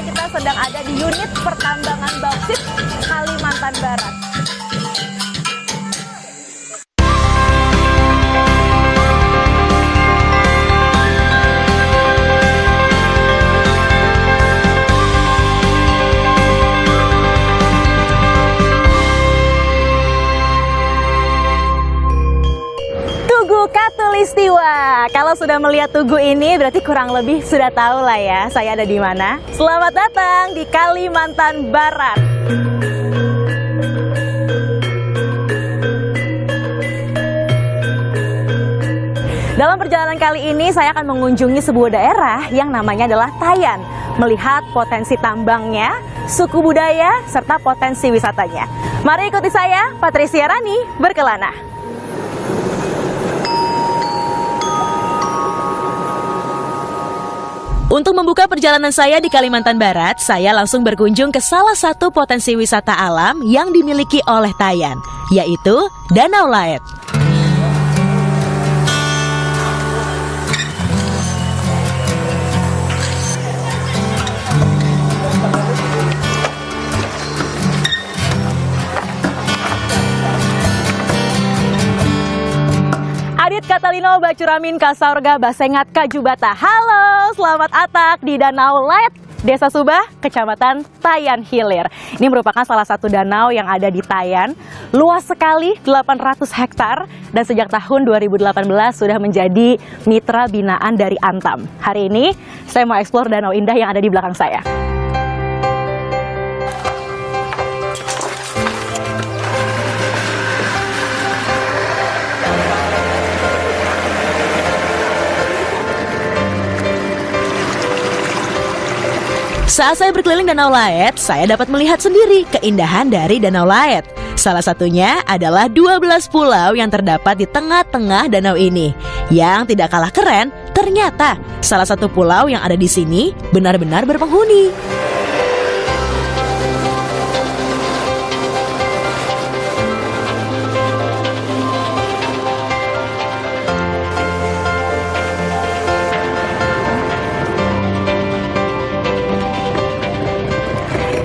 kita sedang ada di unit pertambangan bauksit Kalimantan Barat. Katulistiwa. Kalau sudah melihat tugu ini berarti kurang lebih sudah tahu lah ya saya ada di mana. Selamat datang di Kalimantan Barat. Dalam perjalanan kali ini saya akan mengunjungi sebuah daerah yang namanya adalah Tayan, melihat potensi tambangnya, suku budaya, serta potensi wisatanya. Mari ikuti saya, Patricia Rani, berkelana. Untuk membuka perjalanan saya di Kalimantan Barat, saya langsung berkunjung ke salah satu potensi wisata alam yang dimiliki oleh Tayan, yaitu Danau Laet. Adit Katalino Bacuramin Kasaurga Basengat Kajubata. Halo, selamat atak di Danau Laet, Desa Subah, Kecamatan Tayan Hilir. Ini merupakan salah satu danau yang ada di Tayan. Luas sekali, 800 hektar, dan sejak tahun 2018 sudah menjadi mitra binaan dari Antam. Hari ini saya mau eksplor danau indah yang ada di belakang saya. Saat saya berkeliling Danau Laet, saya dapat melihat sendiri keindahan dari Danau Laet. Salah satunya adalah 12 pulau yang terdapat di tengah-tengah danau ini. Yang tidak kalah keren, ternyata salah satu pulau yang ada di sini benar-benar berpenghuni.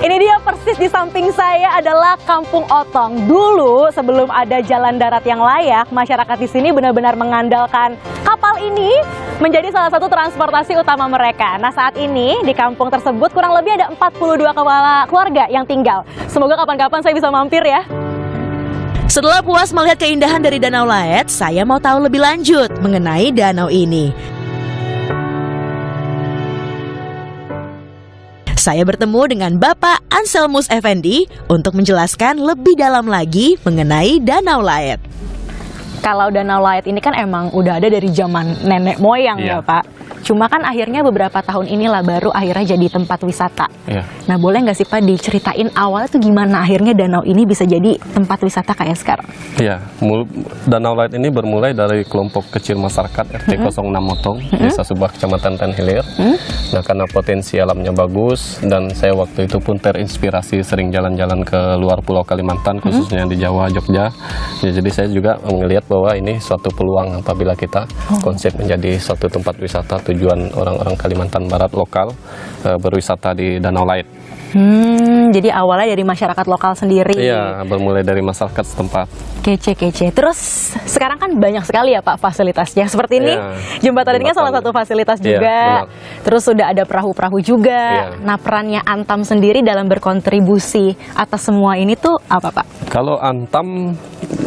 Ini dia persis di samping saya adalah Kampung Otong. Dulu sebelum ada jalan darat yang layak, masyarakat di sini benar-benar mengandalkan kapal ini menjadi salah satu transportasi utama mereka. Nah, saat ini di kampung tersebut kurang lebih ada 42 kepala keluarga yang tinggal. Semoga kapan-kapan saya bisa mampir ya. Setelah puas melihat keindahan dari Danau Laet, saya mau tahu lebih lanjut mengenai danau ini. Saya bertemu dengan Bapak Anselmus Effendi untuk menjelaskan lebih dalam lagi mengenai Danau Laet. Kalau Danau Laet ini kan emang udah ada dari zaman nenek moyang ya Pak. Cuma kan akhirnya beberapa tahun inilah baru akhirnya jadi tempat wisata. Nah, boleh nggak sih Pak diceritain awal tuh gimana akhirnya danau ini bisa jadi tempat wisata kayak sekarang? Iya, Danau Laet ini bermulai dari kelompok kecil masyarakat RT 06 Otong, Desa Subah, Kecamatan Tayan Hilir. Nah, karena potensi alamnya bagus dan saya waktu itu pun terinspirasi sering jalan-jalan ke luar Pulau Kalimantan, khususnya di Jawa, Jogja. Ya, jadi saya juga melihat bahwa ini suatu peluang apabila kita konsep menjadi suatu tempat wisata tujuan orang-orang Kalimantan Barat lokal berwisata di Danau Laet. Jadi awalnya dari masyarakat lokal sendiri. Iya, bermulai dari masyarakat setempat. Kece. Terus sekarang kan banyak sekali ya Pak fasilitasnya. Seperti ini, jembatan ini kan salah satu fasilitas juga. Terus sudah ada perahu-perahu juga. Nah, perannya Antam sendiri dalam berkontribusi atas semua ini tuh apa Pak? Kalau Antam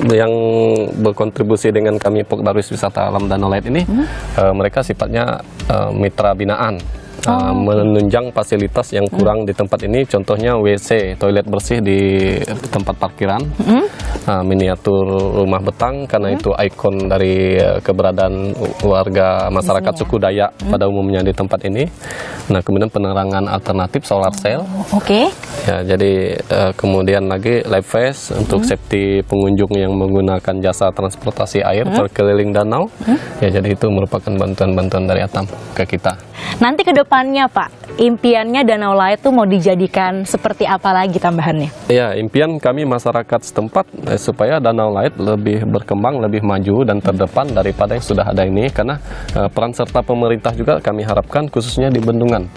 yang berkontribusi dengan kami Pokdarwis Wisata Alam Danau Laet ini, mereka sifatnya mitra binaan. Menunjang fasilitas yang kurang di tempat ini, contohnya WC, toilet bersih di tempat parkiran, miniatur rumah betang, karena itu ikon dari keberadaan warga masyarakat suku Dayak pada umumnya di tempat ini. Nah, kemudian penerangan alternatif solar cell. Ya, jadi kemudian lagi live vest untuk safety pengunjung yang menggunakan jasa transportasi air berkeliling danau. Ya, jadi itu merupakan bantuan-bantuan dari Antam ke kita. Nanti ke depannya Pak, impiannya Danau Light tuh mau dijadikan seperti apa lagi tambahannya? Ya, impian kami masyarakat setempat supaya Danau Light lebih berkembang, lebih maju dan terdepan daripada yang sudah ada ini, karena peran serta pemerintah juga kami harapkan khususnya di bendungan.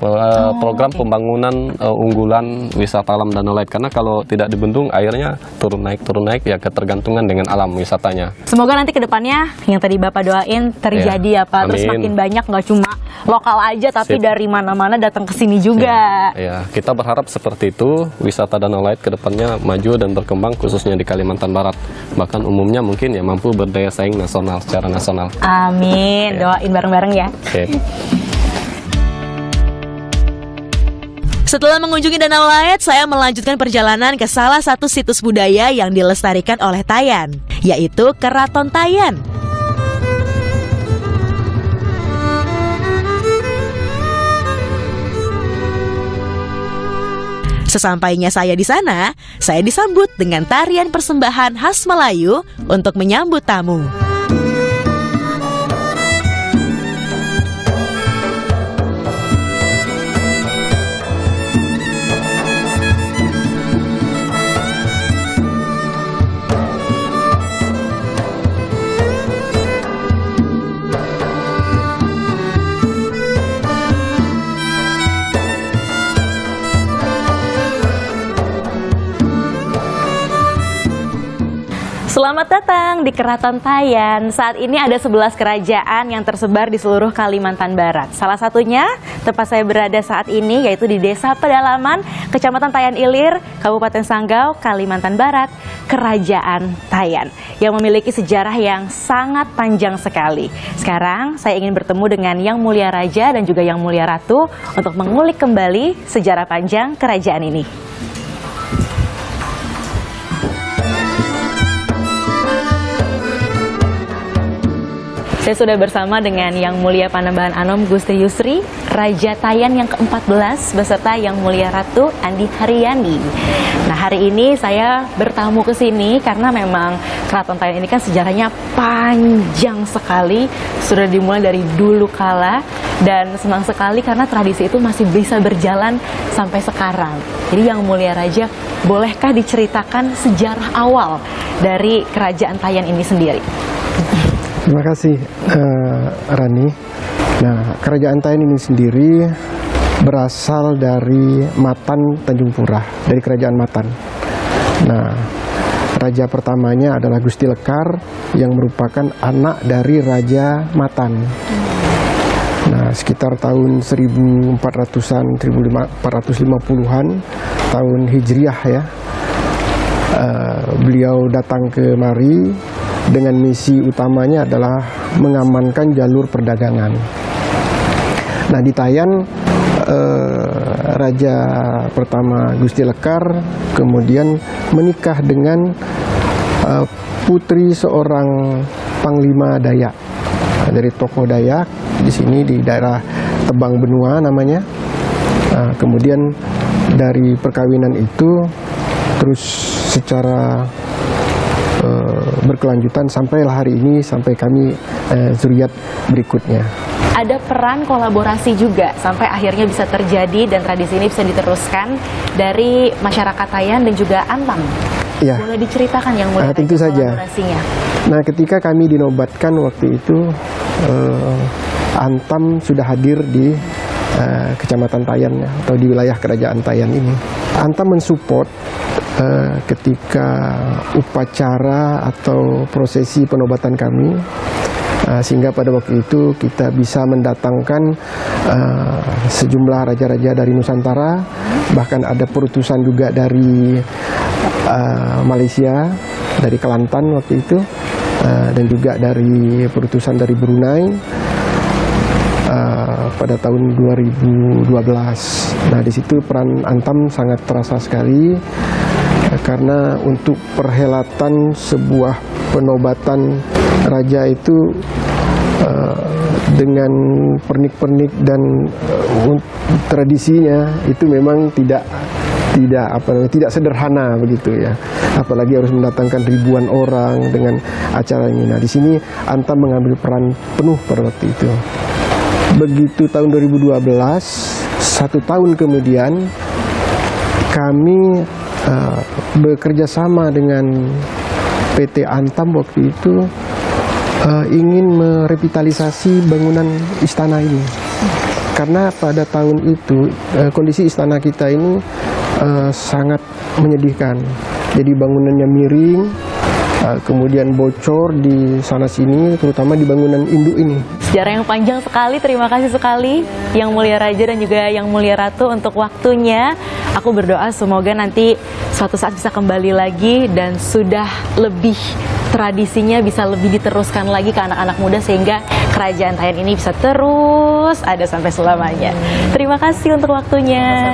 Program pembangunan unggulan wisata alam Danau Light, karena kalau tidak di bendung airnya turun naik ya ketergantungan dengan alam wisatanya. Semoga nanti ke depannya yang tadi Bapak doain terjadi ya Pak, terus amin. makin banyak, nggak cuma lokal aja tapi Sip. dari mana-mana datang ke sini juga. Ya, kita berharap seperti itu, wisata Danau Light ke depannya maju dan berkembang khususnya di Kalimantan Barat. Bahkan umumnya mungkin ya mampu berdaya saing nasional secara nasional. Amin, doain bareng-bareng ya. Oke. Setelah mengunjungi Danau Light, saya melanjutkan perjalanan ke salah satu situs budaya yang dilestarikan oleh Tayan, yaitu Keraton Tayan. Sesampainya saya di sana, saya disambut dengan tarian persembahan khas Melayu untuk menyambut tamu. Selamat datang di Keraton Tayan. Saat ini ada 11 kerajaan yang tersebar di seluruh Kalimantan Barat. Salah satunya tempat saya berada saat ini yaitu di Desa Pedalaman, Kecamatan Tayan Ilir, Kabupaten Sanggau, Kalimantan Barat, Kerajaan Tayan yang memiliki sejarah yang sangat panjang sekali. Sekarang saya ingin bertemu dengan Yang Mulia Raja dan juga Yang Mulia Ratu untuk mengulik kembali sejarah panjang kerajaan ini. Saya sudah bersama dengan Yang Mulia Panembahan Anom Gusti Yusri, Raja Tayan yang ke-14 beserta Yang Mulia Ratu Andi Haryani. Nah, hari ini saya bertamu ke sini karena memang Keraton Tayan ini kan sejarahnya panjang sekali, sudah dimulai dari dulu kala, dan senang sekali karena tradisi itu masih bisa berjalan sampai sekarang. Jadi Yang Mulia Raja, bolehkah diceritakan sejarah awal dari Kerajaan Tayan ini sendiri? Terima kasih Rani. Nah, Kerajaan Tayan ini sendiri berasal dari Matan Tanjung Purah, dari Kerajaan Matan. Nah, raja pertamanya adalah Gusti Lekar yang merupakan anak dari Raja Matan. Nah, sekitar tahun 1400-an, 1450-an, tahun Hijriah ya, beliau datang ke mari dengan misi utamanya adalah mengamankan jalur perdagangan. Nah, di Tayan Raja pertama Gusti Lekar kemudian menikah dengan putri seorang panglima Dayak, dari tokoh Dayak di sini di daerah Tebang Benua namanya. Kemudian dari perkawinan itu terus secara berkelanjutan sampailah hari ini, sampai kami zuriat berikutnya. Ada peran kolaborasi juga sampai akhirnya bisa terjadi dan tradisi ini bisa diteruskan dari masyarakat Tayan dan juga Antam. Ya. Boleh diceritakan Yang Mulia Tentu saja. kolaborasinya? Nah, ketika kami dinobatkan waktu itu, Antam sudah hadir di Kecamatan Tayan atau di wilayah Kerajaan Tayan ini. Antam mensupport ketika upacara atau prosesi penobatan kami, sehingga pada waktu itu kita bisa mendatangkan sejumlah raja-raja dari Nusantara, bahkan ada perutusan juga dari Malaysia, dari Kelantan waktu itu, dan juga dari perutusan dari Brunei pada tahun 2012. Nah, di situ peran Antam sangat terasa sekali, karena untuk perhelatan sebuah penobatan raja itu dengan pernik-pernik dan tradisinya itu memang tidak sederhana begitu ya. Apalagi harus mendatangkan ribuan orang dengan acara ini. Nah, di sini Antam mengambil peran penuh pada waktu itu. Begitu tahun 2012, 1 tahun kemudian kami bekerja sama dengan PT Antam waktu itu ingin merevitalisasi bangunan istana ini. Karena pada tahun itu kondisi istana kita ini sangat menyedihkan. Jadi bangunannya miring, kemudian bocor di sana-sini, terutama di bangunan induk ini. Sejarah yang panjang sekali, terima kasih sekali Yang Mulia Raja dan juga Yang Mulia Ratu untuk waktunya. Aku berdoa semoga nanti suatu saat bisa kembali lagi dan sudah lebih tradisinya bisa lebih diteruskan lagi ke anak-anak muda sehingga Kerajaan Tayan ini bisa terus ada sampai selamanya. Terima kasih untuk waktunya.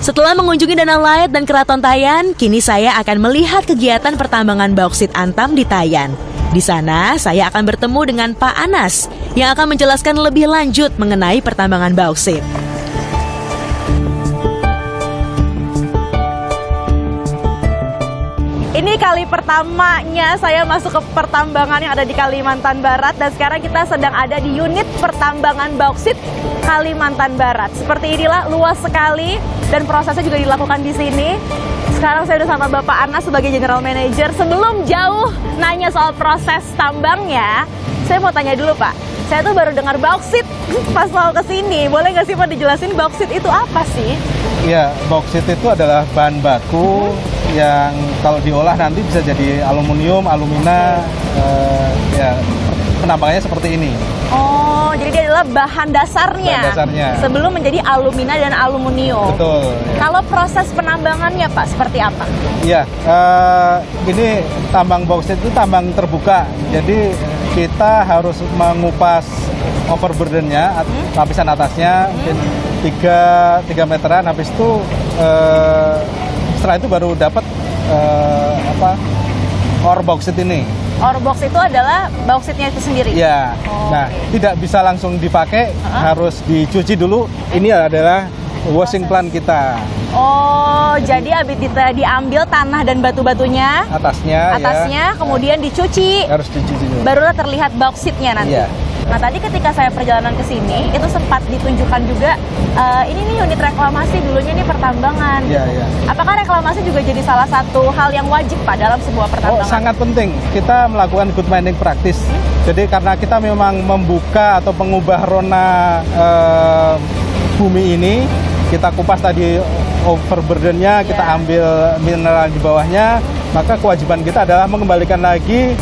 Setelah mengunjungi Danau Laet dan Keraton Tayan, kini saya akan melihat kegiatan pertambangan bauksit Antam di Tayan. Di sana, saya akan bertemu dengan Pak Anas yang akan menjelaskan lebih lanjut mengenai pertambangan bauksit. Ini kali pertamanya saya masuk ke pertambangan yang ada di Kalimantan Barat dan sekarang kita sedang ada di unit pertambangan bauksit Kalimantan Barat. Seperti inilah, luas sekali dan prosesnya juga dilakukan di sini. Sekarang saya sudah sama Bapak Anas sebagai General Manager. Sebelum jauh nanya soal proses tambangnya, saya mau tanya dulu Pak. Saya tuh baru dengar bauksit pas mau ke sini. Boleh nggak sih Pak dijelasin bauksit itu apa sih? Iya, bauksit itu adalah bahan baku yang kalau diolah nanti bisa jadi aluminium, alumina, ya penambangannya seperti ini. Oh, jadi dia adalah bahan dasarnya. Bahan dasarnya. Sebelum menjadi alumina dan aluminium. Betul. Ya. Kalau proses penambangannya Pak seperti apa? Iya, ini tambang bauksit itu tambang terbuka. Jadi kita harus mengupas overburdennya, lapisan atasnya mungkin 3 meteran. Habis itu setelah itu baru dapat ore bauksit ini. Ore box itu adalah bauksitnya itu sendiri? Ya, nah tidak bisa langsung dipakai, harus dicuci dulu. Ini adalah washing plant kita. Oh, jadi habis diambil tanah dan batu-batunya Atasnya, kemudian dicuci. Harus dicuci dulu. Barulah terlihat bauksitnya nanti. Iya. Nah, tadi ketika saya perjalanan ke sini, itu sempat ditunjukkan juga ini nih unit reklamasi, dulunya ini pertambangan. Iya, iya. Apakah reklamasi juga jadi salah satu hal yang wajib Pak dalam sebuah Oh, pertambangan? sangat penting. Kita melakukan good mining practice. Jadi karena kita memang membuka atau mengubah rona bumi ini, kita kupas tadi overburdennya, kita ambil mineral di bawahnya, maka kewajiban kita adalah mengembalikan lagi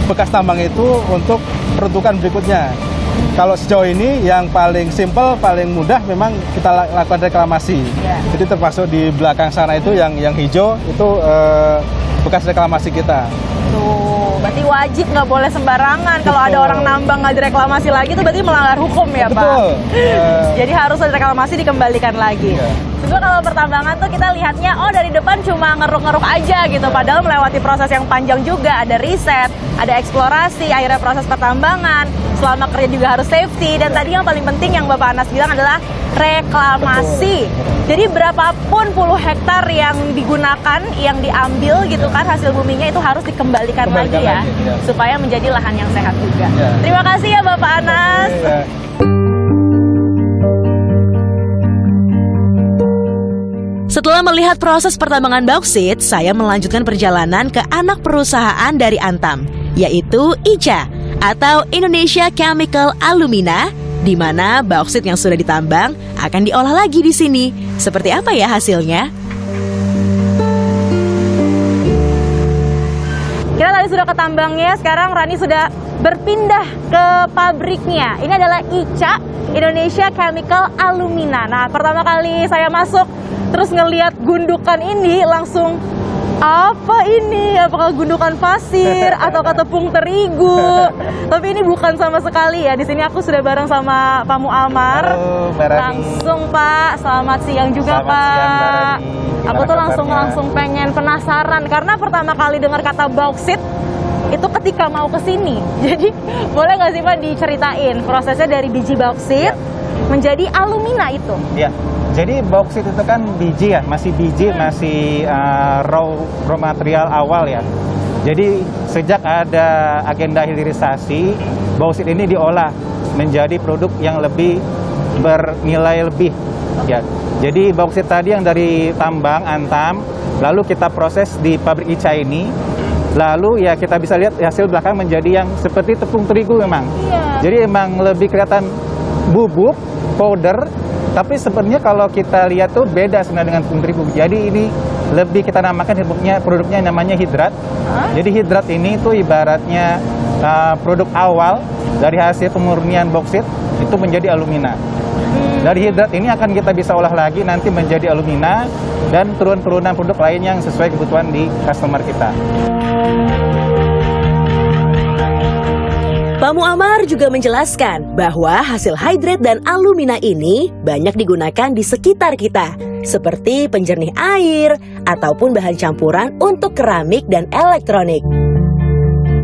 bekas tambang itu untuk peruntukan berikutnya. Kalau sejauh ini yang paling simple, paling mudah memang kita lakukan reklamasi. Jadi termasuk di belakang sana itu yang hijau itu bekas reklamasi kita. Tuh, berarti wajib, nggak boleh sembarangan. Kalau ada orang nambang nggak direklamasi lagi itu berarti melanggar hukum ya Pak? Betul. Jadi harus ada reklamasi dikembalikan lagi. Juga kalau pertambangan tuh kita lihatnya, oh dari depan cuma ngeruk-ngeruk aja gitu. Padahal melewati proses yang panjang juga. Ada riset, ada eksplorasi, akhirnya proses pertambangan. Selama kerja juga harus safety. Dan tadi yang paling penting yang Bapak Anas bilang adalah reklamasi. Jadi berapapun puluh hektar yang digunakan, yang diambil gitu kan hasil buminya itu harus dikembalikan lagi ya. Supaya menjadi lahan yang sehat juga. Terima kasih ya Bapak Anas. Setelah melihat proses pertambangan bauksit, saya melanjutkan perjalanan ke anak perusahaan dari Antam, yaitu ICA atau Indonesia Chemical Alumina, di mana bauksit yang sudah ditambang akan diolah lagi di sini. Seperti apa ya hasilnya? Kita tadi sudah ke tambangnya, sekarang Rani sudah berpindah ke pabriknya. Ini adalah ICA, Indonesia Chemical Alumina. Nah, pertama kali saya masuk, terus ngelihat gundukan ini langsung Apa ini? Apakah gundukan pasir atau tepung terigu? Tapi ini bukan sama sekali ya. Di sini aku sudah bareng sama Pak Muammar. Halo, Mbak Rani. Langsung Pak, selamat siang juga Selamat Pak. siang, Mbak Rani. Gimana Aku tuh kabarnya? langsung pengen penasaran karena pertama kali dengar kata bauksit itu ketika mau ke sini. Jadi boleh nggak sih Pak diceritain prosesnya dari biji bauksit menjadi alumina itu? Ya, jadi bauksit itu kan biji ya, masih biji, masih raw material awal ya. Jadi sejak ada agenda hilirisasi, bauksit ini diolah menjadi produk yang lebih bernilai lebih. Ya, jadi bauksit tadi yang dari tambang Antam, lalu kita proses di pabrik ICA ini, lalu ya kita bisa lihat hasil belakang menjadi yang seperti tepung terigu memang. Jadi emang lebih kelihatan bubuk, powder, tapi sebenarnya kalau kita lihat tuh beda sebenarnya dengan tepung terigu. Jadi ini lebih kita namakan produknya namanya hidrat. Jadi hidrat ini tuh ibaratnya produk awal dari hasil pemurnian bauksit itu menjadi alumina. Dari hidrat ini akan kita bisa olah lagi nanti menjadi alumina dan turunan-turunan produk lain yang sesuai kebutuhan di customer kita. Pak Muammar juga menjelaskan bahwa hasil hidrat dan alumina ini banyak digunakan di sekitar kita, seperti penjernih air ataupun bahan campuran untuk keramik dan elektronik.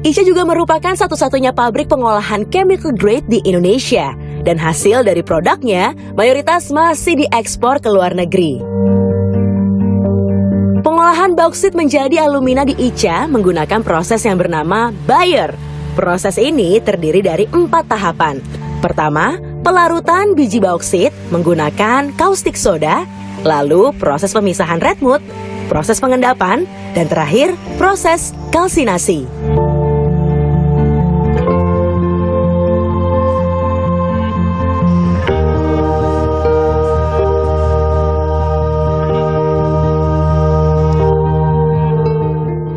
ICA juga merupakan satu-satunya pabrik pengolahan chemical grade di Indonesia, dan hasil dari produknya mayoritas masih diekspor ke luar negeri. Pengolahan bauksit menjadi alumina di ICA menggunakan proses yang bernama Bayer. Proses ini terdiri dari 4 tahapan. Pertama, pelarutan biji bauksit menggunakan kaustik soda, lalu proses pemisahan red mud, proses pengendapan, dan terakhir proses kalsinasi.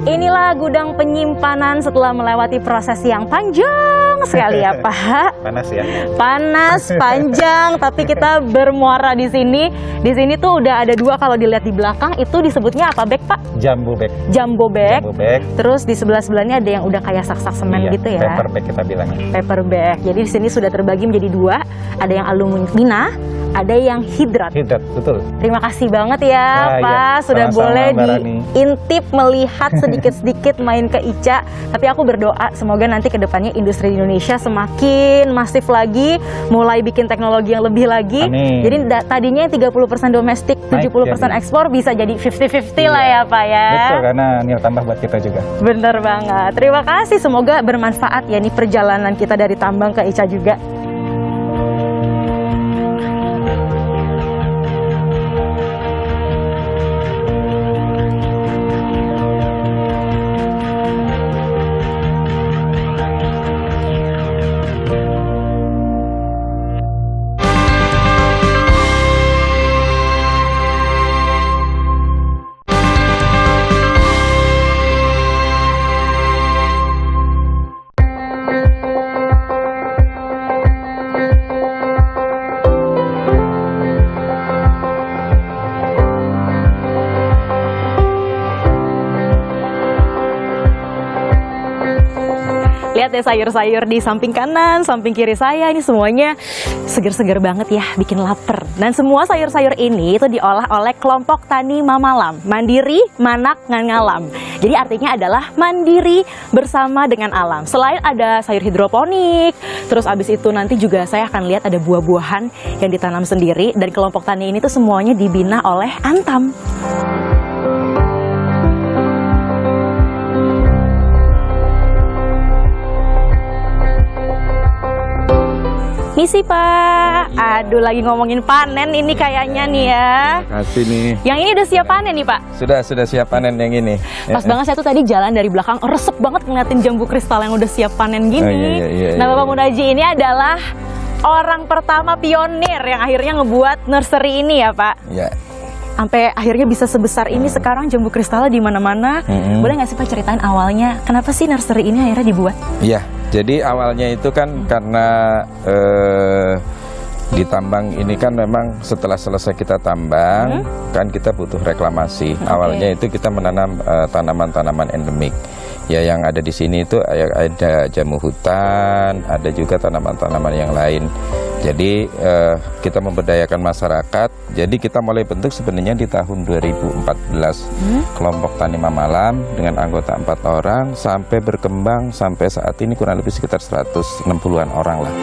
Inilah gudang penyimpanan setelah melewati proses yang panjang sekali ya Pak. Panas ya. Panas, panjang, tapi kita bermuara di sini. Di sini tuh udah ada 2 kalau dilihat di belakang itu disebutnya apa bag Pak? Jumbo bag. Jumbo bag. Jumbo bag. Terus di sebelah-sebelahnya ada yang udah kayak sak-sak semen Iya, gitu ya. paper bag kita bilangnya. Paper bag. Jadi di sini sudah terbagi menjadi 2. Ada yang alumina, ada yang hidrat. Hidrat, betul. Terima kasih banget ya, Ya, Pak. iya. Sudah Sama-sama, boleh Mbak Rani. diintip melihat sedikit-sedikit main ke ICA. Tapi aku berdoa semoga nanti ke depannya industri di Indonesia semakin masif lagi, mulai bikin teknologi yang lebih lagi. Amin. Jadi tadinya yang 30% domestik, Naik 70% jadi. ekspor bisa jadi 50-50 lah ya, Pak ya. Betul, karena nilai tambah buat kita juga. Bener banget. Terima kasih. Semoga bermanfaat ya nih perjalanan kita dari tambang ke ICA juga. Lihat deh sayur-sayur di samping kanan, samping kiri saya ini semuanya seger-seger banget ya, bikin lapar. Dan semua sayur-sayur ini itu diolah oleh kelompok tani Mamalam, mandiri, manak, ngangalam. Jadi artinya adalah mandiri bersama dengan alam. Selain ada sayur hidroponik, terus abis itu nanti juga saya akan lihat ada buah-buahan yang ditanam sendiri. Dan kelompok tani ini tuh semuanya dibina oleh Antam. Misi Pak, aduh lagi ngomongin panen ini kayaknya nih ya. Kasih nih. Yang ini udah siap panen nih Pak. Sudah siap panen yang ini. Pas banget saya tuh tadi jalan dari belakang, resep banget ngeliatin jambu kristal yang udah siap panen gini. Oh, iya, Nah iya. Bapak Munaji ini adalah orang pertama pionir yang akhirnya ngebuat nursery ini ya Pak. Ya. Sampai akhirnya bisa sebesar ini sekarang jambu kristalnya di mana-mana. Boleh nggak sih Pak ceritain awalnya kenapa sih nursery ini akhirnya dibuat? Iya. Jadi awalnya itu kan karena Di tambang ini kan memang setelah selesai kita tambang, kan kita butuh reklamasi. Awalnya itu kita menanam tanaman-tanaman endemik. Ya, yang ada di sini itu ada jambu hutan, ada juga tanaman-tanaman yang lain. Jadi kita memberdayakan masyarakat. Jadi kita mulai bentuk sebenarnya di tahun 2014 kelompok tani Mamalam dengan anggota 4 orang sampai berkembang sampai saat ini kurang lebih sekitar 160-an orang lah.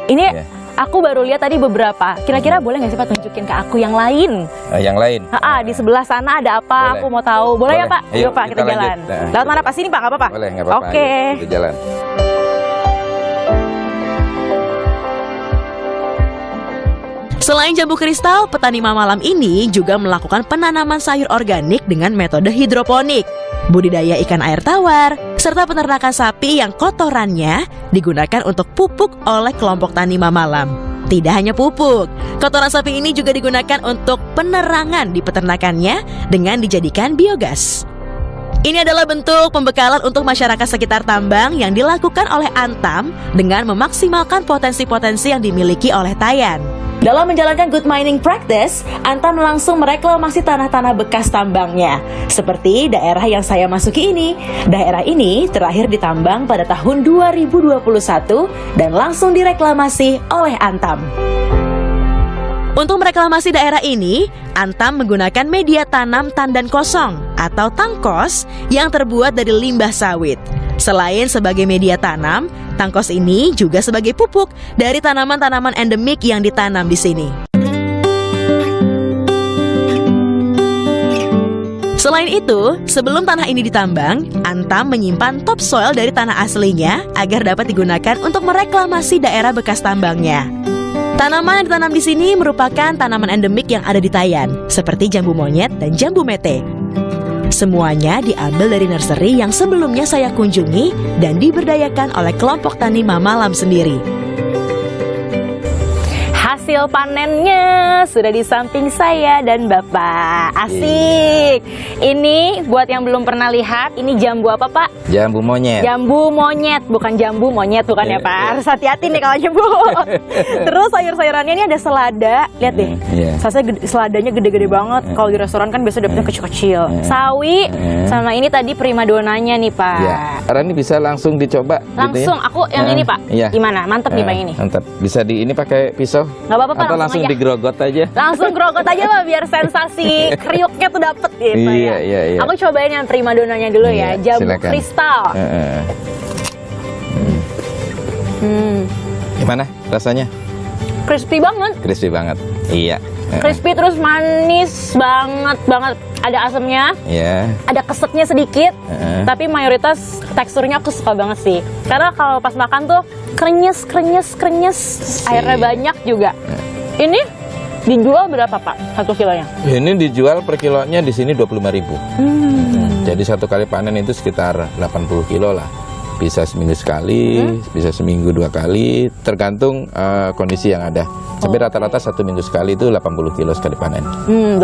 Ini Ya. aku baru lihat tadi beberapa. Kira-kira boleh nggak sih Pak tunjukin ke aku yang lain? Yang lain. Di sebelah sana ada apa? Boleh. Aku mau tahu. Boleh ya Boleh. Pak? Ayo, Yuk Pak, kita kita jalan. lanjut. Nah, Lewat mana Pak? Sini Pak, nggak apa-apa? Boleh, nggak apa-apa. Oke. Ayo, kita jalan. Selain jambu kristal, petani Mamalam ini juga melakukan penanaman sayur organik dengan metode hidroponik, budidaya ikan air tawar, serta peternakan sapi yang kotorannya digunakan untuk pupuk oleh kelompok tani Mamalam. Tidak hanya pupuk, kotoran sapi ini juga digunakan untuk penerangan di peternakannya dengan dijadikan biogas. Ini adalah bentuk pembekalan untuk masyarakat sekitar tambang yang dilakukan oleh Antam dengan memaksimalkan potensi-potensi yang dimiliki oleh Tayan. Dalam menjalankan good mining practice, Antam langsung mereklamasi tanah-tanah bekas tambangnya. Seperti daerah yang saya masuki ini. Daerah ini terakhir ditambang pada tahun 2021 dan langsung direklamasi oleh Antam. Untuk mereklamasi daerah ini, Antam menggunakan media tanam tandan kosong atau tangkos yang terbuat dari limbah sawit. Selain sebagai media tanam, tangkos ini juga sebagai pupuk dari tanaman-tanaman endemik yang ditanam di sini. Selain itu, sebelum tanah ini ditambang, Antam menyimpan topsoil dari tanah aslinya agar dapat digunakan untuk mereklamasi daerah bekas tambangnya. Tanaman yang ditanam di sini merupakan tanaman endemik yang ada di Tayan, seperti jambu monyet dan jambu mete. Semuanya diambil dari nursery yang sebelumnya saya kunjungi dan diberdayakan oleh kelompok tani Mamalam sendiri. Hasil panennya sudah di samping saya dan Bapak. Asik. Ini buat yang belum pernah lihat, ini jambu apa Pak? Jambu monyet. Jambu monyet, bukan jambu monyet, bukan ya Pak. Harus hati-hati nih kalau nyebut. Terus sayur-sayurannya ini ada selada, lihat deh. Seladanya gede-gede banget. Kalau di restoran kan biasa dapetnya kecil-kecil. Sawi, sama ini tadi primadonanya nih Pak. Ya, karena ini bisa langsung dicoba. Langsung, gitu ya. aku yang ini Pak. Iya. Gimana? Mantep nih Pak ini. Mantap. Bisa di ini pakai pisau? Nggak apa-apa Pak, Atau langsung aja. digerogot aja? Langsung grogot aja Pak, biar sensasi kriuknya tuh dapet gitu ya. Iya. Aku cobain yang primadonanya dulu ya, Iya, jambu silakan. kristal. Gimana rasanya? Crispy banget. Crispy banget. Iya. Crispy terus manis banget. Ada asamnya, Iya. ada kesetnya sedikit, tapi mayoritas teksturnya aku suka banget sih. Karena kalau pas makan tuh krenyes, airnya banyak juga. Ini dijual berapa Pak? 1 kilonya? Ini dijual per kilonya di sini 25.000. Jadi satu kali panen itu sekitar 80 kilo lah. Bisa seminggu sekali, bisa seminggu 2 kali, tergantung kondisi yang ada. Tapi rata-rata 1 minggu sekali itu 80 kilo sekali panen.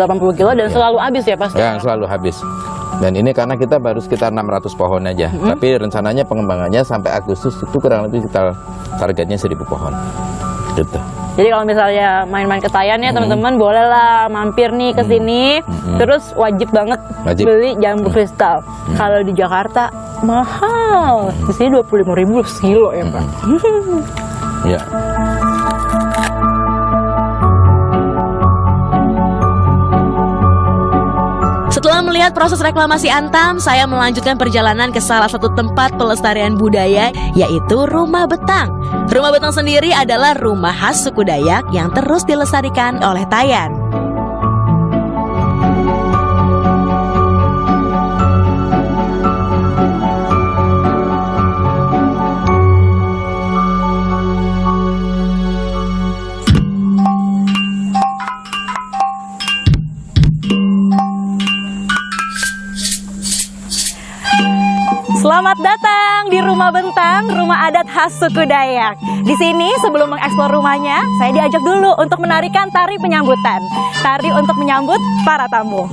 80 kilo dan selalu habis ya Pak? Yang selalu habis. Dan ini karena kita baru sekitar 600 pohon aja. Tapi rencananya pengembangannya sampai Agustus itu kurang lebih kita targetnya 1000 pohon. Gitu. Jadi kalau misalnya main-main ke Tayan ya teman-teman bolehlah mampir nih ke sini. Terus wajib banget beli jambu kristal. Kalau di Jakarta mahal. Di sini 25.000 sekilo ya Pak. Ya. Setelah melihat proses reklamasi Antam, saya melanjutkan perjalanan ke salah satu tempat pelestarian budaya, yaitu Rumah Betang. Rumah Betang sendiri adalah rumah khas suku Dayak yang terus dilestarikan oleh Tayan. Selamat datang di Rumah Bentang, rumah adat khas suku Dayak. Di sini sebelum mengeksplor rumahnya, saya diajak dulu untuk menarikan tari penyambutan. Tari untuk menyambut para tamu.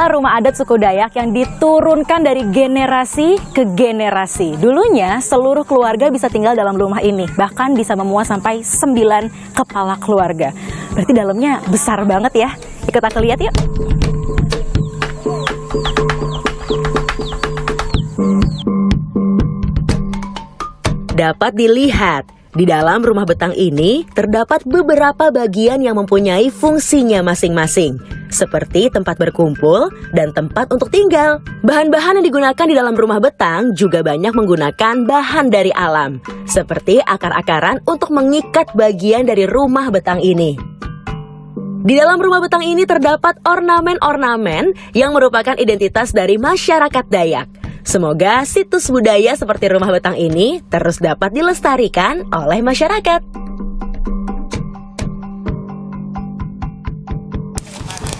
inilah rumah adat suku Dayak yang diturunkan dari generasi ke generasi. Dulunya seluruh keluarga bisa tinggal dalam rumah ini, bahkan bisa memuat sampai 9 kepala keluarga. Berarti dalamnya besar banget ya. Ikut aku lihat yuk. Dapat dilihat, di dalam rumah betang ini terdapat beberapa bagian yang mempunyai fungsinya masing-masing, seperti tempat berkumpul dan tempat untuk tinggal. Bahan-bahan yang digunakan di dalam rumah betang juga banyak menggunakan bahan dari alam, seperti akar-akaran untuk mengikat bagian dari rumah betang ini. Di dalam rumah betang ini terdapat ornamen-ornamen yang merupakan identitas dari masyarakat Dayak. Semoga situs budaya seperti rumah betang ini terus dapat dilestarikan oleh masyarakat.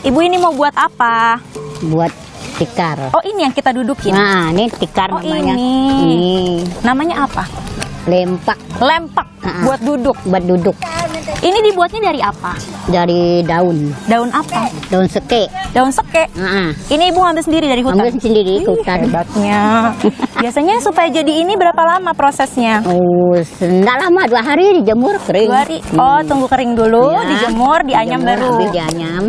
Ibu ini mau buat apa? Buat tikar. Oh, ini yang kita dudukin. Nah, ini tikar Oh, namanya. ini. Namanya apa? Lempak Lempak. Buat duduk. buat duduk Ini dibuatnya dari apa? dari daun. Daun apa? Daun seke. Daun seke. Ini ibu ngambil sendiri dari hutan? Ambil sendiri ke hutan. Hebatnya. Biasanya supaya jadi ini berapa lama prosesnya? Oh, enggak lama, 2 hari dijemur kering. 2 hari. Oh, tunggu kering dulu, Iya. dijemur, dianyam Dijemur, baru. habis dianyam.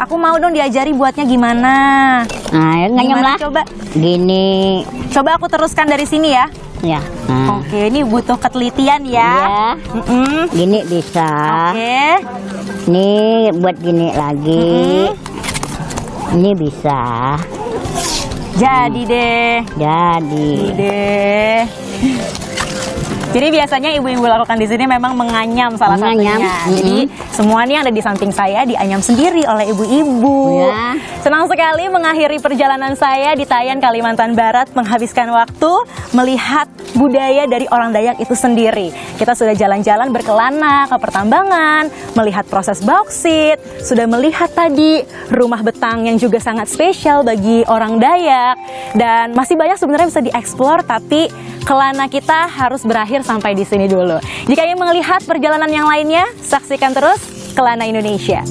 Aku mau dong diajari buatnya gimana. Nah, nganyam Gimana lah. coba? Gini. Coba aku teruskan dari sini ya. Ya. Nah. Oke, ini butuh ketelitian ya. Ya. Gini bisa. Oke. Ini buat gini lagi. Ini bisa. Jadi deh. Jadi. deh. Jadi biasanya ibu-ibu lakukan di sini memang menganyam salah Menganyam. satunya. Jadi semua nih yang ada di samping saya dianyam sendiri oleh ibu-ibu. Ya. Senang sekali mengakhiri perjalanan saya di Tayan, Kalimantan Barat, menghabiskan waktu melihat budaya dari orang Dayak itu sendiri. Kita sudah jalan-jalan berkelana ke pertambangan, melihat proses bauksit, sudah melihat tadi rumah betang yang juga sangat spesial bagi orang Dayak, dan masih banyak sebenarnya bisa dieksplor, tapi kelana kita harus berakhir sampai di sini dulu. Jika ingin melihat perjalanan yang lainnya, saksikan terus Kelana Indonesia.